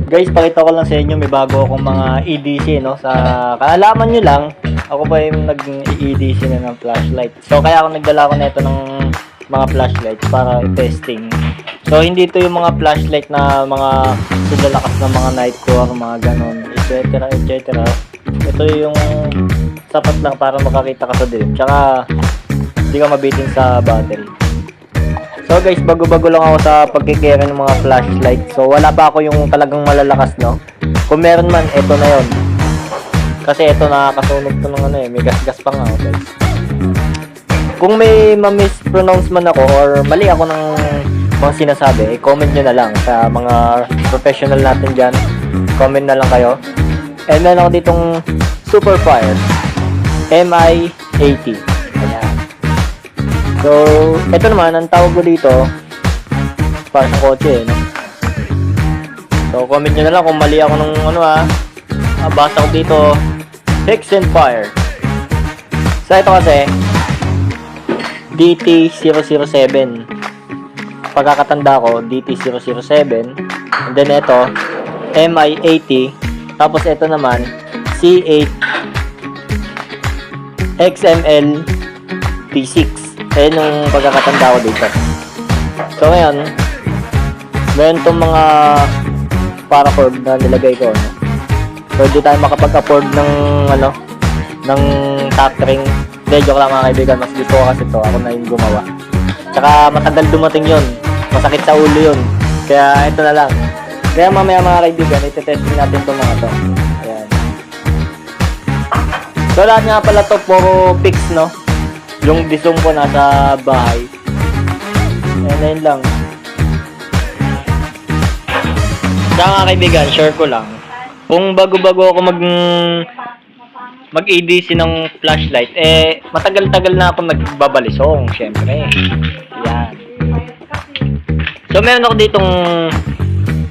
Guys, pakita ko lang sa inyo, may bago akong mga EDC, no? Sa kaalaman nyo lang, ako pa yung nag-EDC na ng flashlight. So, kaya ako nagdala ko nito ng mga flashlight para i-testing. So, hindi ito yung mga flashlight na mga sudalakas ng mga night core, mga ganon, etc. etc. Ito yung sapat lang para makakita ka sa dilim. Tsaka, hindi ka mabitin sa battery. So guys, bago-bago lang ako sa pagkikere ng mga flashlight. So wala pa ako yung talagang malalakas, no? Kung meron man, eto na yon. Kasi eto nakakasunog to ng ano eh, may gas-gas pa nga, guys. Kung may ma-mispronounce man ako or mali ako ng mga sinasabi, comment nyo na lang sa mga professional natin dyan. Comment na lang kayo. And meron ako ditong Superfire MI80. Ayan. So, ito naman, ang tawag ko dito, para sa kotse, no? So, comment nyo na lang kung mali ako ng ano basa ko dito, Hex and Fire. So, ito kasi, DT007. Pagkakatanda ko, DT007. And then ito, MI80. Tapos ito naman, C8 XML P6. Ayan yung pagkakatanda ko dito. So ngayon, meron itong mga paracord na nilagay ko. No? So hindi tayo makapag-afford ng ng top ring. Hindi, joke lang mga kaibigan. Mas gusto ko kasi ito. Ako na yung gumawa. Tsaka matagal dumating yun. Masakit sa ulo yun. Kaya ito na lang. Kaya mamaya mga kaibigan, iti-testing natin itong mga to. Ayan. So lahat nga pala to puro fix, no? Yung disong ko nasa bahay. Ayan lang. Kaya mga kaibigan, share ko lang. Kung bago-bago ako mag-EDC ng flashlight, matagal-tagal na ako nagbabalisong, syempre. Ayan. So, meron ako ditong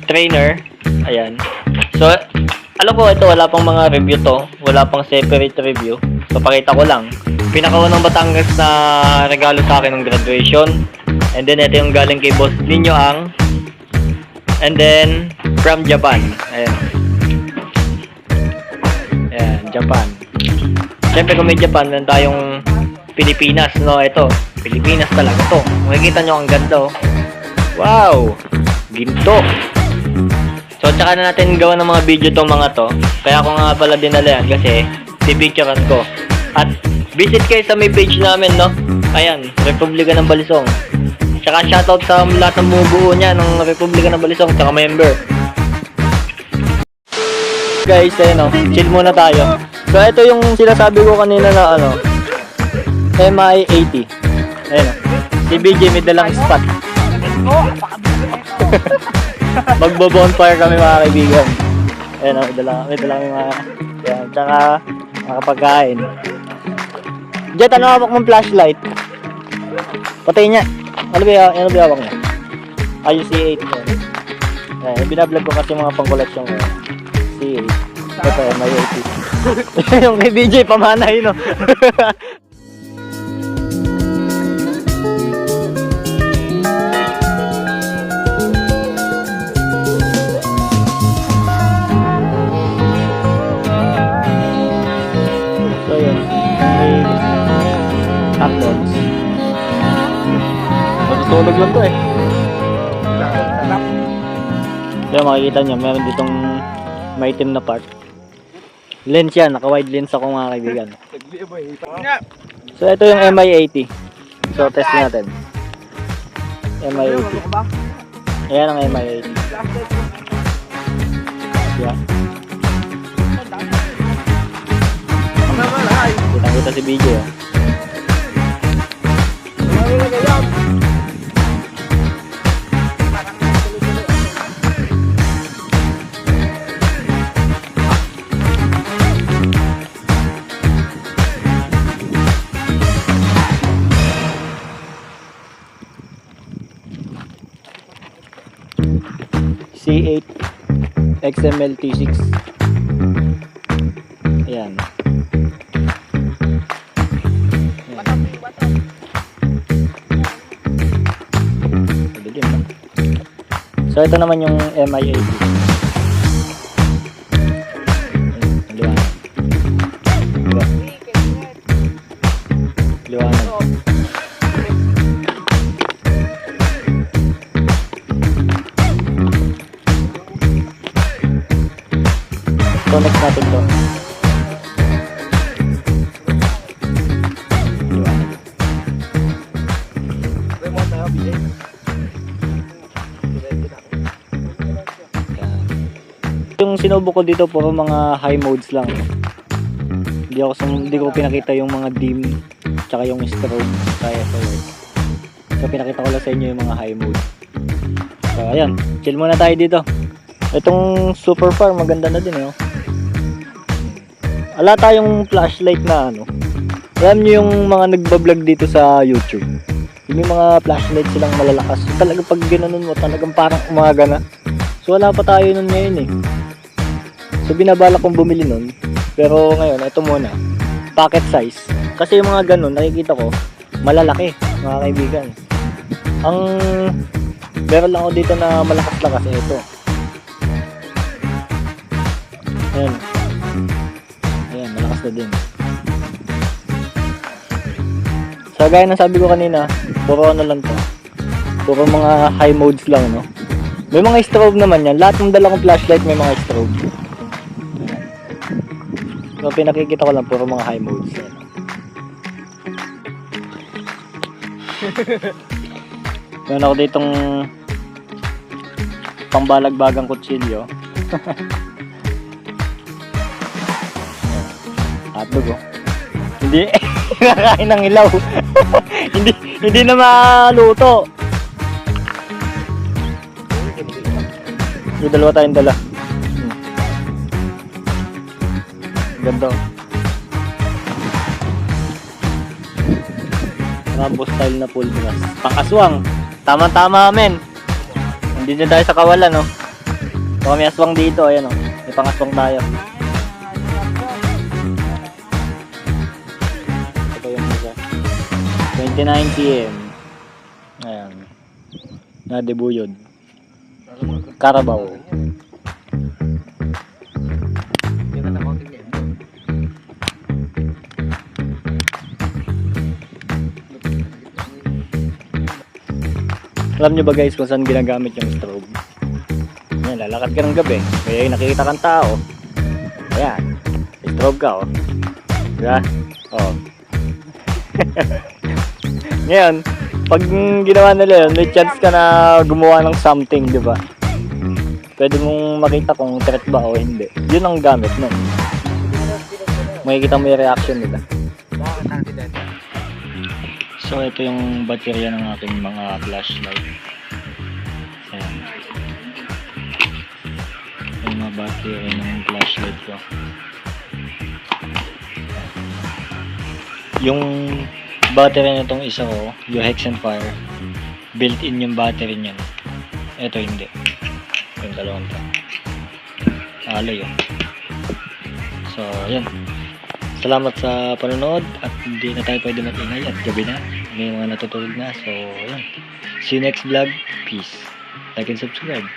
trainer. Ayan. So, alam ko ito, wala pang mga review to. Wala pang separate review. So, pakita ko lang. Pinakaunang Batangas na regalo sa akin ng graduation. And then, ito yung galing kay Boss Ninyo Ang. And then, from Japan. Ayan. Ayan, Japan. Siyempre, kung may Japan, meron tayong Pilipinas, no? Ito, Pilipinas talaga to. Makikita nyo ang ganda, oh. Wow! Ginto! So, tsaka na natin gawa ng mga video tong mga to. Kaya ako nga pala dinala yan kasi pipicturean ko. At visit kayo sa may page namin, no? Ayan, Republika ng Balisong. Tsaka shoutout sa lahat ng bumubuo niya ng Republika ng Balisong, tsaka member. Guys, ayun, no? Chill muna tayo. So, ito yung sinasabi ko kanina na MI80. Ayun, no? Si BJ may dalang spot. Magbo-bonfire kami mga kaibigan. Ayun, no? May dala kami mga... Yan, tsaka makapagkain. Jet, ano hawak mong flashlight? Patayin niya. Ano ba hawak niya? Yung C8 niya. Ayan, binablog ko kasi mga pang-collection ko. C8. Ito, MI80. Yung kay BJ, pamanay, no? So, yun. Uploads. Matutulog lang to eh. Kaya makikita nyo, meron ditong maitim na part. Lens yan, naka-wide lens ako mga kaibigan. So ito yung MI80. So test natin. MI80. Ayan ang MI80. Yeah. Kita si BJ oh. C8 XML T6. Ayan. So ito naman yung MI80. natin to. Yung sinubok ko dito puro mga high modes lang. Hindi ko pinakita yung mga dim tsaka yung strobe kaya sa words. So pinakita ko lang sa inyo yung mga high mode. So ayan, chill muna tayo dito. Itong super far maganda na din oh. Wala tayong flashlight na ano. Alam niyo yung mga nagba-vlog dito sa YouTube. Yung mga flashlight silang malalakas. So, talaga pag ginanon mo talagang parang umaga na. So wala pa tayo nun ngayon eh. So binabalak kong bumili nun. Pero ngayon, ito muna. Pocket size. Kasi yung mga ganun, nakikita ko, malalaki, mga kaibigan. Ang meron lang ako dito na malakas-lakas. Ito. Ayan. Ayan, malakas na din. So gaya ng sabi ko kanina, puro ano lang to. Puro mga high modes lang, no? May mga strobe naman yan. Lahat ng dala kong flashlight may mga strobe. So pinakikita ko lang puro mga high modes. Meron ako ditong pambalagbagang kutsilyo. Hotdog oh. Hindi kinakain ng ilaw. hindi na maluto. Yung dalawa tayong dala. Ganda. Rambo style na full grass. Pang-aswang. Tama-tama men. Hindi na tayo sa kawalan no. So kami aswang dito. Ayan o. May pang-aswang tayo. Ito yung isa. 29 PM. Ayan. Nadebuyod. Carabao. Alam nyo ba guys kung saan ginagamit yung strobe? Yan, lalakad ka ng gabi. Kaya nakikita kang tao. Ayan. Strobe ka oh. Diba? Oh. Ngayon, pag ginawa nila yun, may chance ka na gumawa ng something, diba? Pwede mong makita kung threat ba o hindi. Yun ang gamit nun. Makikita mo yung reaction nila. So ito yung baterya ng aking mga flashlight. Ayan. Ito yung mga baterya ng flashlight ko. Yung battery na itong isa ko, yung Hexenfire, built-in yung battery niyan. Ito hindi. Yung dalawang to. Alay yun. So ayan. Salamat sa panonood at hindi na tayo pwede mag-ingay at gabi na. May mga natutulog na. So, ayan. See you next vlog. Peace. Like and subscribe.